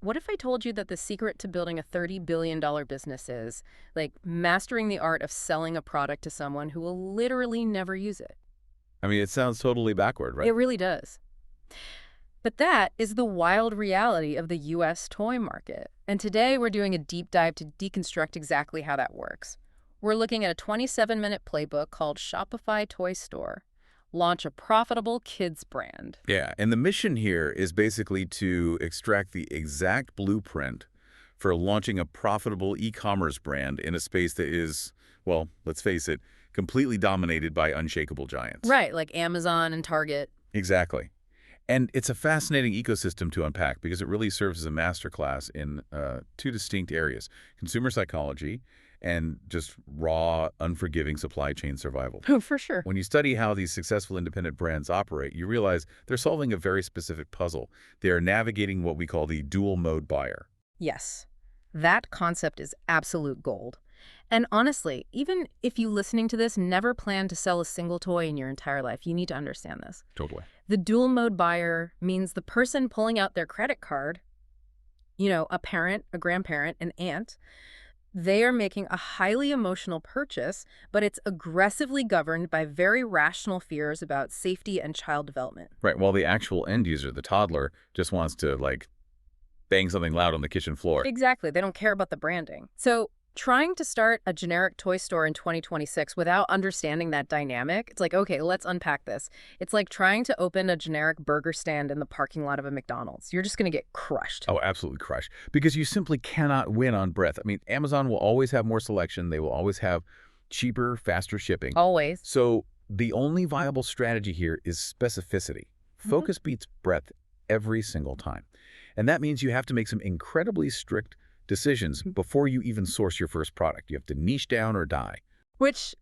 What if I told you that the secret to building a $30 billion business is, like, mastering the art of selling a product to someone who will literally never use it? I mean, it sounds totally backward, right? It really does. But that is the wild reality of the U.S. toy market. And today we're doing a deep dive to deconstruct exactly how that works. We're looking at a 27-minute playbook called Shopify Toy Store. Launch a profitable kids brand. Yeah, and the mission here is basically to extract the exact blueprint for launching a profitable e-commerce brand in a space that is, well, let's face it, completely dominated by unshakable giants. Right, like Amazon and Target. Exactly. And it's a fascinating ecosystem to unpack because it really serves as a masterclass in two distinct areas: consumer psychology and just raw, unforgiving supply chain survival. Oh, for sure. When you study how these successful independent brands operate, you realize they're solving a very specific puzzle. They are navigating what we call the dual mode buyer. Yes, that concept is absolute gold. And honestly, even if you listening to this never plan to sell a single toy in your entire life, you need to understand this. Totally. The dual mode buyer means the person pulling out their credit card, a parent, a grandparent, an aunt, they are making a highly emotional purchase, but it's aggressively governed by very rational fears about safety and child development. Right, while the actual end user, the toddler, just wants to, like, bang something loud on the kitchen floor. Exactly. They don't care about the branding. So trying to start a generic toy store in 2026 without understanding that dynamic, it's like, okay, let's unpack this. It's like trying to open a generic burger stand in the parking lot of a McDonald's. You're just going to get crushed. Oh, absolutely crushed. Because you simply cannot win on breadth. I mean, Amazon will always have more selection. They will always have cheaper, faster shipping. Always. So the only viable strategy here is specificity. Focus beats breadth every single time. And that means you have to make some incredibly strict decisions before you even source your first product. You have to niche down or die. Which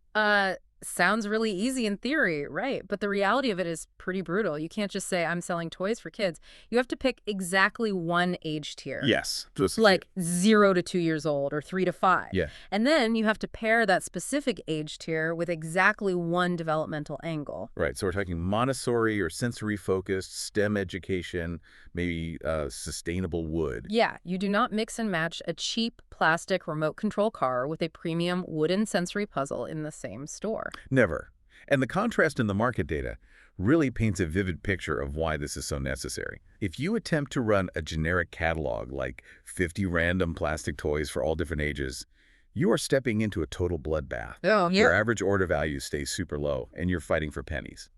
sounds really easy in theory, right? But the reality of it is pretty brutal. You can't just say, I'm selling toys for kids. You have to pick exactly one age tier. Yes. Like 0 to 2 years old or 3 to 5. Yeah. And then you have to pair that specific age tier with exactly one developmental angle. Right. So we're talking Montessori or sensory-focused, STEM education, maybe sustainable wood. Yeah, you do not mix and match a cheap plastic remote control car with a premium wooden sensory puzzle in the same store. Never. And the contrast in the market data really paints a vivid picture of why this is so necessary. If you attempt to run a generic catalog like 50 random plastic toys for all different ages, you are stepping into a total bloodbath. Oh, yeah. Your average order value stays super low, and you're fighting for pennies.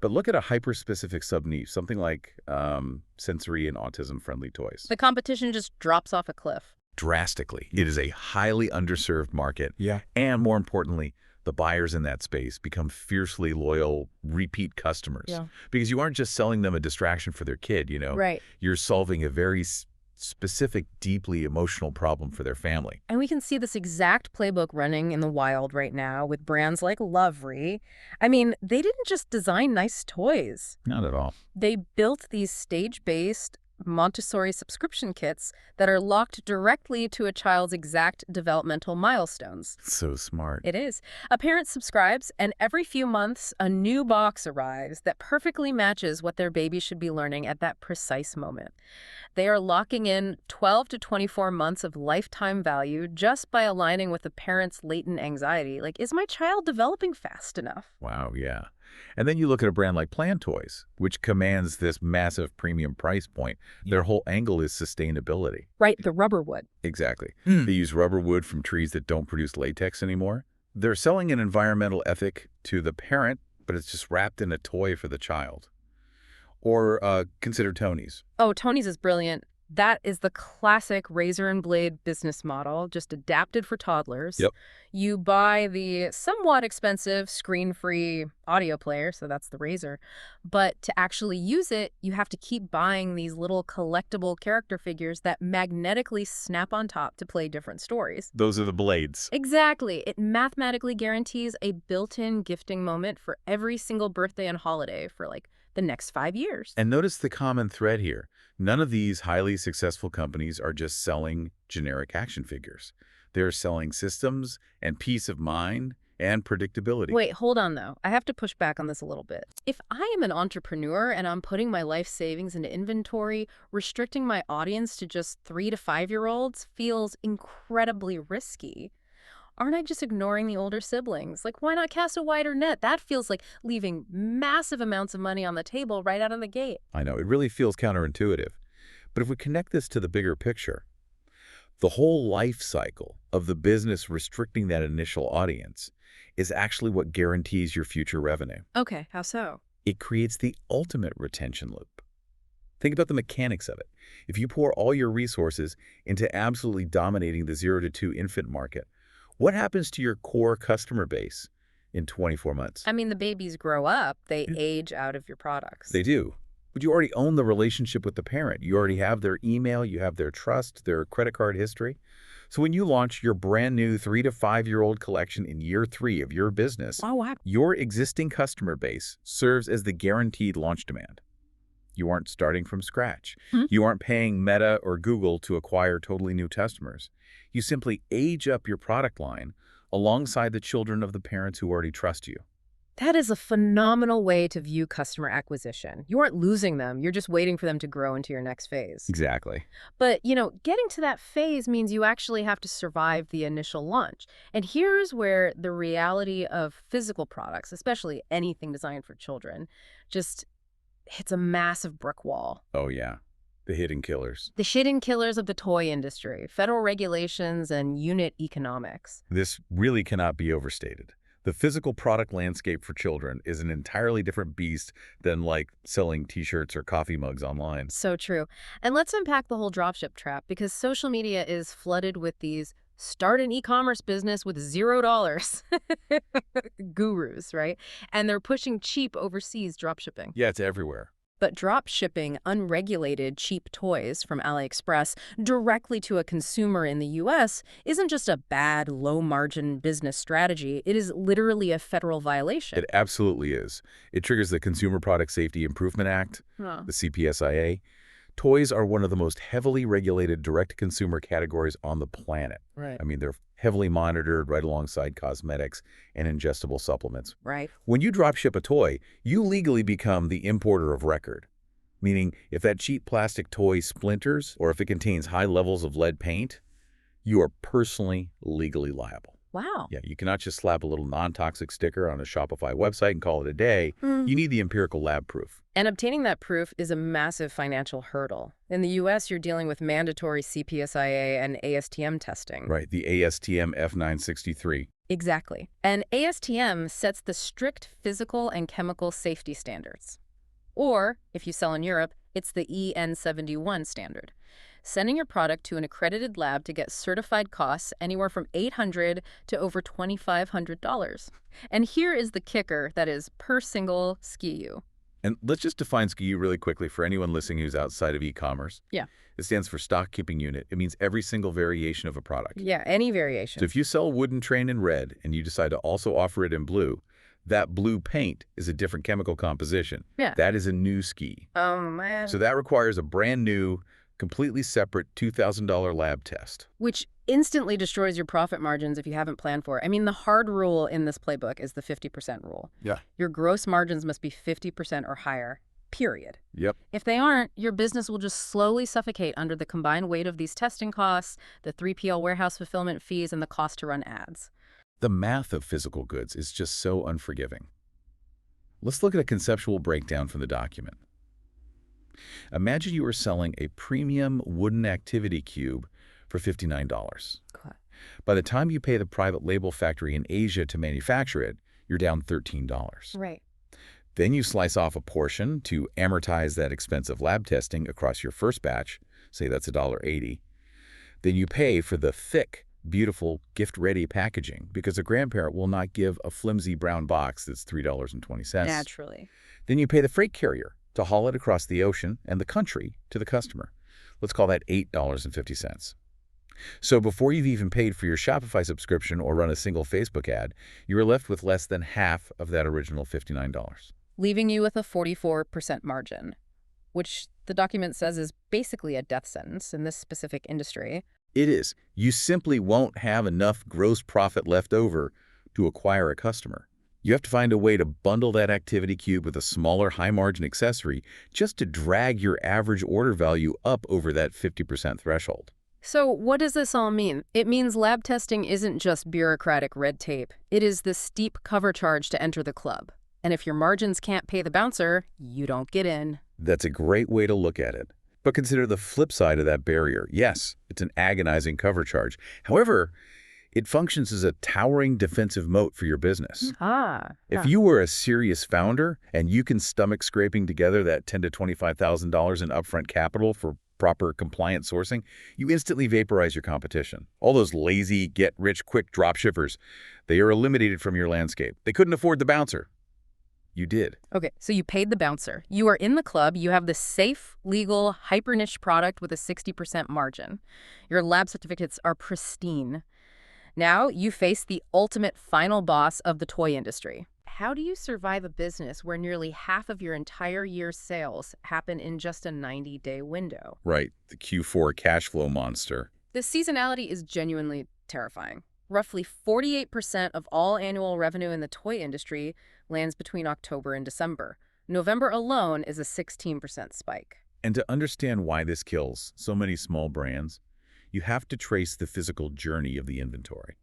But look at a hyper-specific sub-niche, something like sensory and autism-friendly toys. The competition just drops off a cliff. Drastically. It is a highly underserved market. Yeah. And more importantly, the buyers in that space become fiercely loyal, repeat customers. Yeah. Because you aren't just selling them a distraction for their kid, Right. You're solving a very specific, deeply emotional problem for their family. And we can see this exact playbook running in the wild right now with brands like Lovely. I mean, they didn't just design nice toys. Not at all. They built these stage-based Montessori subscription kits that are locked directly to a child's exact developmental milestones. So smart. It is. A parent subscribes, and every few months, a new box arrives that perfectly matches what their baby should be learning at that precise moment. They are locking in 12 to 24 months of lifetime value just by aligning with the parent's latent anxiety. Like, is my child developing fast enough? Wow, yeah. And then you look at a brand like Plan Toys, which commands this massive premium price point. Their whole angle is sustainability. Right, the rubber wood. Exactly. They use rubber wood from trees that don't produce latex anymore. They're selling an environmental ethic to the parent, but it's just wrapped in a toy for the child. Or consider Tony's. Oh, Tony's is brilliant. That is the classic razor and blade business model, just adapted for toddlers. Yep. You buy the somewhat expensive screen-free audio player, so that's the razor. But to actually use it, you have to keep buying these little collectible character figures that magnetically snap on top to play different stories. Those are the blades. Exactly. It mathematically guarantees a built-in gifting moment for every single birthday and holiday for like the next 5 years. And notice the common thread here. None of these highly successful companies are just selling generic action figures. They're selling systems and peace of mind and predictability. Wait, hold on though. I have to push back on this a little bit. If I am an entrepreneur and I'm putting my life savings into inventory, restricting my audience to just 3 to 5-year-olds feels incredibly risky. Aren't I just ignoring the older siblings? Like, why not cast a wider net? That feels like leaving massive amounts of money on the table right out of the gate. I know, it really feels counterintuitive. But if we connect this to the bigger picture, the whole life cycle of the business restricting that initial audience is actually what guarantees your future revenue. Okay, how so? It creates the ultimate retention loop. Think about the mechanics of it. If you pour all your resources into absolutely dominating the 0 to 2 infant market, what happens to your core customer base in 24 months? I mean, the babies grow up, they age out of your products. They do. But you already own the relationship with the parent. You already have their email, you have their trust, their credit card history. So when you launch your brand new 3 to 5-year-old collection in year 3 of your business, Oh, wow. your existing customer base serves as the guaranteed launch demand. You aren't starting from scratch. You aren't paying Meta or Google to acquire totally new customers. You simply age up your product line alongside the children of the parents who already trust you. That is a phenomenal way to view customer acquisition. You aren't losing them, you're just waiting for them to grow into your next phase. Exactly. But, getting to that phase means you actually have to survive the initial launch. And here's where the reality of physical products, especially anything designed for children, just hits a massive brick wall. Oh, yeah. The hidden killers. The hidden killers of the toy industry, federal regulations, and unit economics. This really cannot be overstated. The physical product landscape for children is an entirely different beast than like selling t-shirts or coffee mugs online. So true. And let's unpack the whole dropship trap, because social media is flooded with these start an e-commerce business with $0 gurus, right? And they're pushing cheap overseas dropshipping. Yeah, it's everywhere. But drop shipping unregulated cheap toys from AliExpress directly to a consumer in the U.S. isn't just a bad, low-margin business strategy. It is literally a federal violation. It absolutely is. It triggers the Consumer Product Safety Improvement Act, the CPSIA. Toys are one of the most heavily regulated direct-to-consumer categories on the planet. Right. I mean, they're heavily monitored right alongside cosmetics and ingestible supplements. Right. When you drop ship a toy, you legally become the importer of record. Meaning, if that cheap plastic toy splinters or if it contains high levels of lead paint, you are personally legally liable. Wow. Yeah, you cannot just slap a little non-toxic sticker on a Shopify website and call it a day. You need the empirical lab proof. And obtaining that proof is a massive financial hurdle. In the U.S., you're dealing with mandatory CPSIA and ASTM testing. Right, the ASTM F963. Exactly. And ASTM sets the strict physical and chemical safety standards. Or, if you sell in Europe, it's the EN71 standard. Sending your product to an accredited lab to get certified costs anywhere from $800 to over $2,500. And here is the kicker that is per single SKU. And let's just define SKU really quickly for anyone listening who's outside of e-commerce. Yeah. It stands for stock keeping unit. It means every single variation of a product. Yeah, any variation. So if you sell a wooden train in red and you decide to also offer it in blue, that blue paint is a different chemical composition. Yeah. That is a new SKU. Oh, man. So that requires a brand new, completely separate $2,000 lab test. Which instantly destroys your profit margins if you haven't planned for it. I mean, the hard rule in this playbook is the 50% rule. Yeah. Your gross margins must be 50% or higher, period. Yep. If they aren't, your business will just slowly suffocate under the combined weight of these testing costs, the 3PL warehouse fulfillment fees, and the cost to run ads. The math of physical goods is just so unforgiving. Let's look at a conceptual breakdown from the document. Imagine you are selling a premium wooden activity cube for $59. Okay. By the time you pay the private label factory in Asia to manufacture it, you're down $13. Right. Then you slice off a portion to amortize that expensive lab testing across your first batch, say that's $1.80. Then you pay for the thick, beautiful, gift-ready packaging because a grandparent will not give a flimsy brown box that's $3.20. Naturally. Then you pay the freight carrier to haul it across the ocean and the country to the customer. Let's call that $8.50. So before you've even paid for your Shopify subscription or run a single Facebook ad, you're left with less than half of that original $59. Leaving you with a 44% margin, which the document says is basically a death sentence in this specific industry. It is. You simply won't have enough gross profit left over to acquire a customer. You have to find a way to bundle that activity cube with a smaller, high-margin accessory just to drag your average order value up over that 50% threshold. So what does this all mean? It means lab testing isn't just bureaucratic red tape. It is the steep cover charge to enter the club. And if your margins can't pay the bouncer, you don't get in. That's a great way to look at it. But consider the flip side of that barrier. Yes, it's an agonizing cover charge. However, it functions as a towering defensive moat for your business. If you were a serious founder and you can stomach scraping together that $10,000 to $25,000 in upfront capital for proper compliant sourcing, you instantly vaporize your competition. All those lazy, get-rich-quick dropshippers, they are eliminated from your landscape. They couldn't afford the bouncer. You did. Okay, so you paid the bouncer. You are in the club. You have the safe, legal, hyper-niche product with a 60% margin. Your lab certificates are pristine. Now you face the ultimate final boss of the toy industry. How do you survive a business where nearly half of your entire year's sales happen in just a 90-day window? Right, the Q4 cash flow monster. The seasonality is genuinely terrifying. Roughly 48% of all annual revenue in the toy industry lands between October and December. November alone is a 16% spike. And to understand why this kills so many small brands, you have to trace the physical journey of the inventory.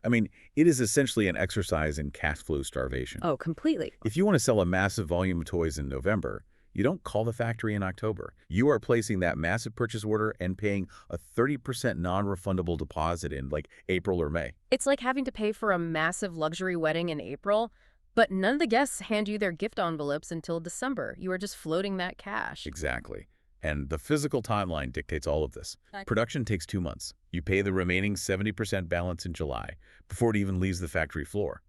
I mean, it is essentially an exercise in cash flow starvation. Oh, completely. If you want to sell a massive volume of toys in November, you don't call the factory in October. You are placing that massive purchase order and paying a 30% non-refundable deposit in like April or May. It's like having to pay for a massive luxury wedding in April, but none of the guests hand you their gift envelopes until December. You are just floating that cash. Exactly. And the physical timeline dictates all of this. Production takes 2 months. You pay the remaining 70% balance in July before it even leaves the factory floor.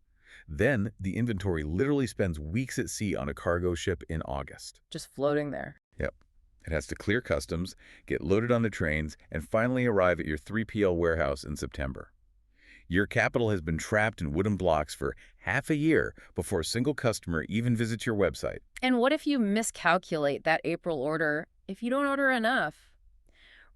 Then the inventory literally spends weeks at sea on a cargo ship in August. Just floating there. Yep. It has to clear customs, get loaded on the trains, and finally arrive at your 3PL warehouse in September. Your capital has been trapped in wooden blocks for half a year before a single customer even visits your website. And what if you miscalculate that April order? If you don't order enough,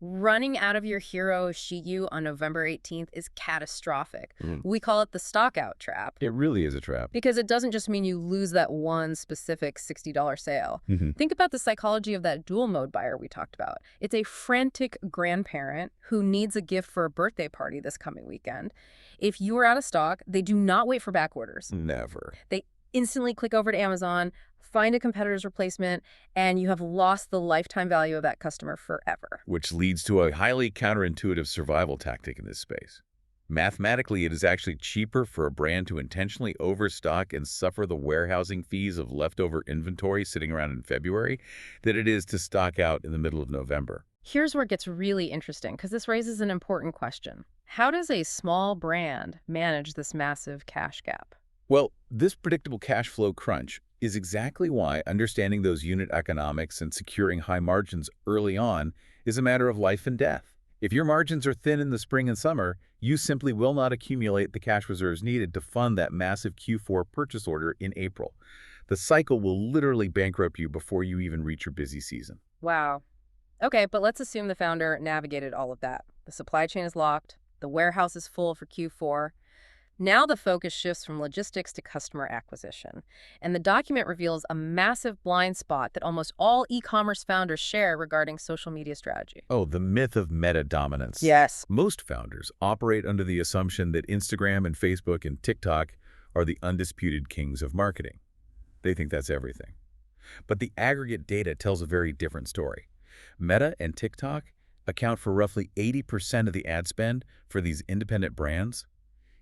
running out of your hero Shiyu on November 18th is catastrophic. We call it the stockout trap. It really is a trap. Because it doesn't just mean you lose that one specific $60 sale. Think about the psychology of that dual mode buyer we talked about. It's a frantic grandparent who needs a gift for a birthday party this coming weekend. If you are out of stock, they do not wait for back orders. Never. They instantly click over to Amazon, find a competitor's replacement, and you have lost the lifetime value of that customer forever. Which leads to a highly counterintuitive survival tactic in this space. Mathematically, it is actually cheaper for a brand to intentionally overstock and suffer the warehousing fees of leftover inventory sitting around in February than it is to stock out in the middle of November. Here's where it gets really interesting, because this raises an important question. How does a small brand manage this massive cash gap? Well, this predictable cash flow crunch is exactly why understanding those unit economics and securing high margins early on is a matter of life and death. If your margins are thin in the spring and summer, you simply will not accumulate the cash reserves needed to fund that massive Q4 purchase order in April. The cycle will literally bankrupt you before you even reach your busy season. Wow. Okay, but let's assume the founder navigated all of that. The supply chain is locked. The warehouse is full for Q4. Now the focus shifts from logistics to customer acquisition. And the document reveals a massive blind spot that almost all e-commerce founders share regarding social media strategy. Oh, the myth of meta dominance. Yes. Most founders operate under the assumption that Instagram and Facebook and TikTok are the undisputed kings of marketing. They think that's everything. But the aggregate data tells a very different story. Meta and TikTok account for roughly 80% of the ad spend for these independent brands,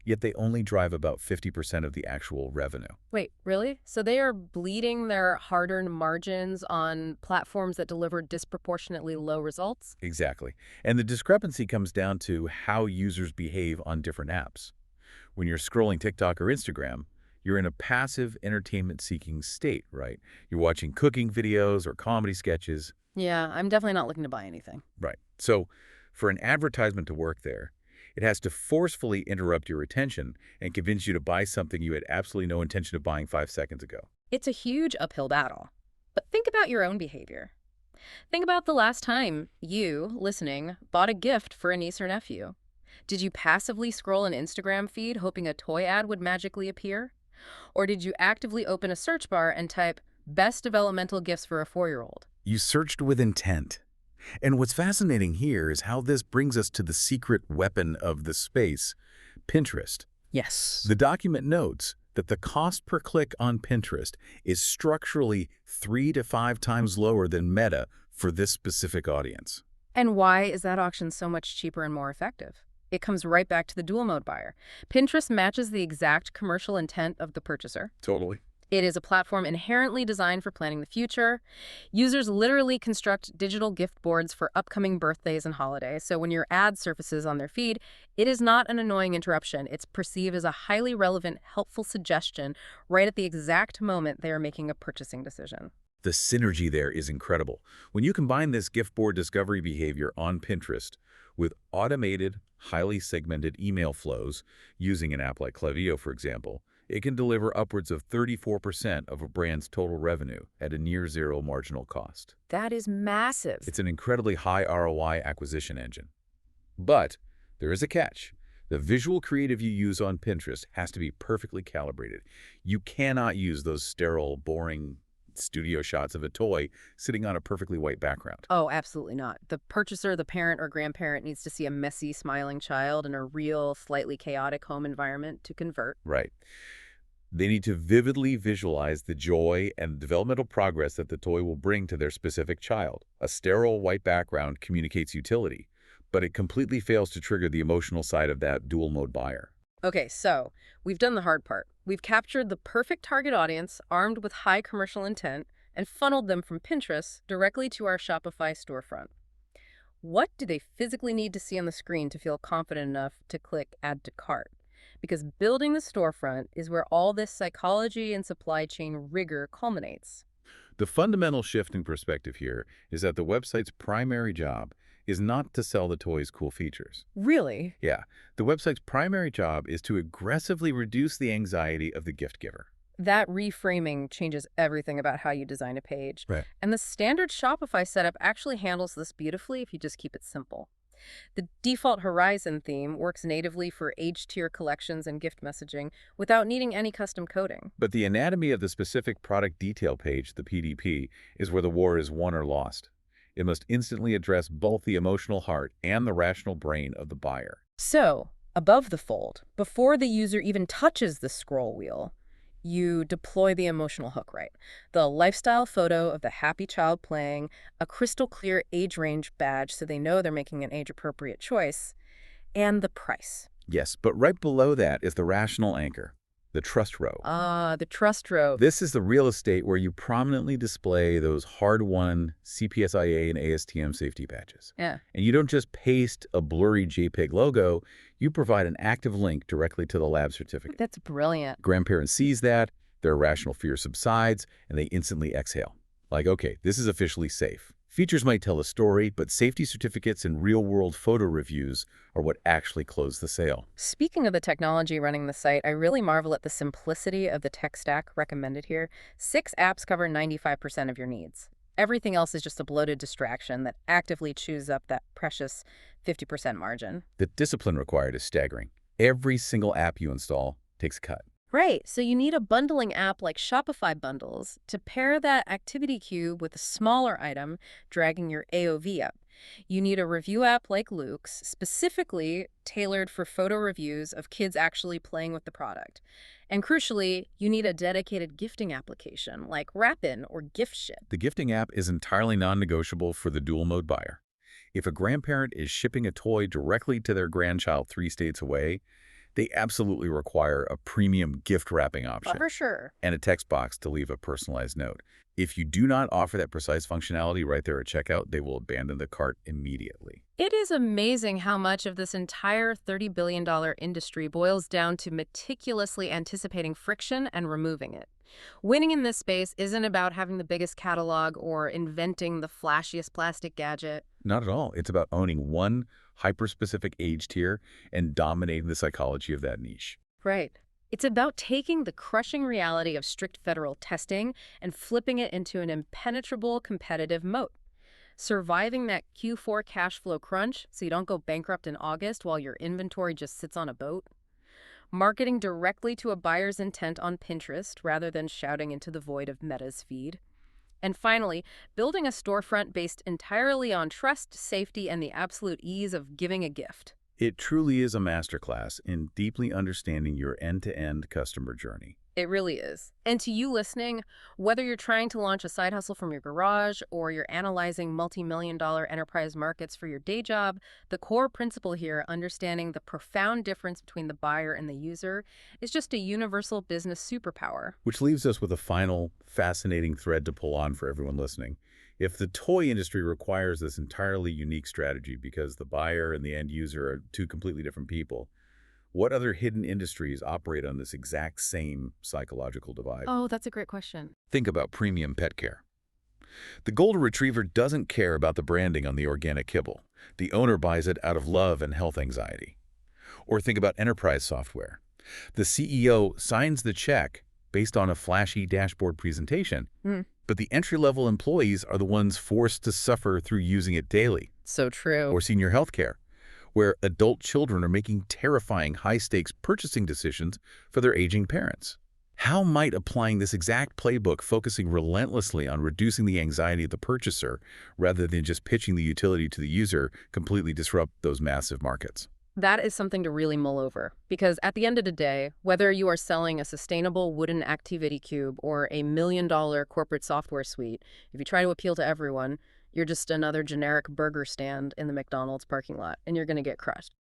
yet they only drive about 50% of the actual revenue. Wait, really? So they are bleeding their hard-earned margins on platforms that deliver disproportionately low results? Exactly. And the discrepancy comes down to how users behave on different apps. When you're scrolling TikTok or Instagram, you're in a passive entertainment-seeking state, right? You're watching cooking videos or comedy sketches. Yeah, I'm definitely not looking to buy anything. Right. So for an advertisement to work there, it has to forcefully interrupt your attention and convince you to buy something you had absolutely no intention of buying 5 seconds ago. It's a huge uphill battle. But think about your own behavior. Think about the last time you, listening, bought a gift for a niece or nephew. Did you passively scroll an Instagram feed hoping a toy ad would magically appear? Or did you actively open a search bar and type, best developmental gifts for a 4-year-old? You searched with intent. And what's fascinating here is how this brings us to the secret weapon of the space, Pinterest. Yes. The document notes that the cost per click on Pinterest is structurally 3 to 5 times lower than Meta for this specific audience. And why is that auction so much cheaper and more effective? It comes right back to the dual mode buyer. Pinterest matches the exact commercial intent of the purchaser. Totally. It is a platform inherently designed for planning the future. Users literally construct digital gift boards for upcoming birthdays and holidays. So when your ad surfaces on their feed, it is not an annoying interruption. It's perceived as a highly relevant, helpful suggestion right at the exact moment they are making a purchasing decision. The synergy there is incredible. When you combine this gift board discovery behavior on Pinterest with automated, highly segmented email flows using an app like Klaviyo, for example, it can deliver upwards of 34% of a brand's total revenue at a near-zero marginal cost. That is massive. It's an incredibly high ROI acquisition engine. But there is a catch. The visual creative you use on Pinterest has to be perfectly calibrated. You cannot use those sterile, boring studio shots of a toy sitting on a perfectly white background. Oh, absolutely not. The purchaser, the parent or grandparent, needs to see a messy, smiling child in a real, slightly chaotic home environment to convert. Right. They need to vividly visualize the joy and developmental progress that the toy will bring to their specific child. A sterile white background communicates utility, but it completely fails to trigger the emotional side of that dual-mode buyer. Okay, so we've done the hard part. We've captured the perfect target audience armed with high commercial intent and funneled them from Pinterest directly to our Shopify storefront. What do they physically need to see on the screen to feel confident enough to click Add to Cart? Because building the storefront is where all this psychology and supply chain rigor culminates. The fundamental shift in perspective here is that the website's primary job is not to sell the toy's cool features. Really? Yeah, the website's primary job is to aggressively reduce the anxiety of the gift giver. That reframing changes everything about how you design a page. Right. And the standard Shopify setup actually handles this beautifully if you just keep it simple. The default Horizon theme works natively for age-tier collections and gift messaging without needing any custom coding. But the anatomy of the specific product detail page, the PDP, is where the war is won or lost. It must instantly address both the emotional heart and the rational brain of the buyer. So, above the fold, before the user even touches the scroll wheel, you deploy the emotional hook, right? The lifestyle photo of the happy child playing, a crystal clear age range badge so they know they're making an age-appropriate choice, and the price. Yes, but right below that is the rational anchor, the trust row. Ah, the trust row. This is the real estate where you prominently display those hard-won CPSIA and ASTM safety badges. Yeah. And you don't just paste a blurry JPEG logo, you provide an active link directly to the lab certificate. That's brilliant. Grandparent sees that, their irrational fear subsides, and they instantly exhale. Like, okay, this is officially safe. Features might tell a story, but safety certificates and real-world photo reviews are what actually close the sale. Speaking of the technology running the site, I really marvel at the simplicity of the tech stack recommended here. 6 apps cover 95% of your needs. Everything else is just a bloated distraction that actively chews up that precious 50% margin. The discipline required is staggering. Every single app you install takes a cut. Right, so you need a bundling app like Shopify Bundles to pair that activity cube with a smaller item, dragging your AOV up. You need a review app like Luke's, specifically tailored for photo reviews of kids actually playing with the product. And crucially, you need a dedicated gifting application like Wrap-In or Gift Ship. The gifting app is entirely non-negotiable for the dual-mode buyer. If a grandparent is shipping a toy directly to their grandchild 3 states away, they absolutely require a premium gift wrapping option. For sure. And a text box to leave a personalized note. If you do not offer that precise functionality right there at checkout, they will abandon the cart immediately. It is amazing how much of this entire $30 billion industry boils down to meticulously anticipating friction and removing it. Winning in this space isn't about having the biggest catalog or inventing the flashiest plastic gadget. Not at all. It's about owning one hyper-specific age tier and dominating the psychology of that niche. Right. It's about taking the crushing reality of strict federal testing and flipping it into an impenetrable competitive moat. surviving that Q4 cash flow crunch so you don't go bankrupt in August while your inventory just sits on a boat, marketing directly to a buyer's intent on Pinterest rather than shouting into the void of Meta's feed, and finally, building a storefront based entirely on trust, safety, and the absolute ease of giving a gift. It truly is a masterclass in deeply understanding your end-to-end customer journey. It really is. And to you listening, whether you're trying to launch a side hustle from your garage or you're analyzing multi-million-dollar enterprise markets for your day job, the core principle here, understanding the profound difference between the buyer and the user, is just a universal business superpower. Which leaves us with a final, fascinating thread to pull on for everyone listening. If the toy industry requires this entirely unique strategy because the buyer and the end user are two completely different people, what other hidden industries operate on this exact same psychological divide? Oh, that's a great question. Think about premium pet care. The golden retriever doesn't care about the branding on the organic kibble. The owner buys it out of love and health anxiety. Or think about enterprise software. The CEO signs the check based on a flashy dashboard presentation, but the entry-level employees are the ones forced to suffer through using it daily. So true. Or senior healthcare, where adult children are making terrifying high-stakes purchasing decisions for their aging parents. How might applying this exact playbook, focusing relentlessly on reducing the anxiety of the purchaser rather than just pitching the utility to the user, completely disrupt those massive markets? That is something to really mull over, because at the end of the day, whether you are selling a sustainable wooden activity cube or a $1 million corporate software suite, if you try to appeal to everyone, you're just another generic burger stand in the McDonald's parking lot, and you're going to get crushed.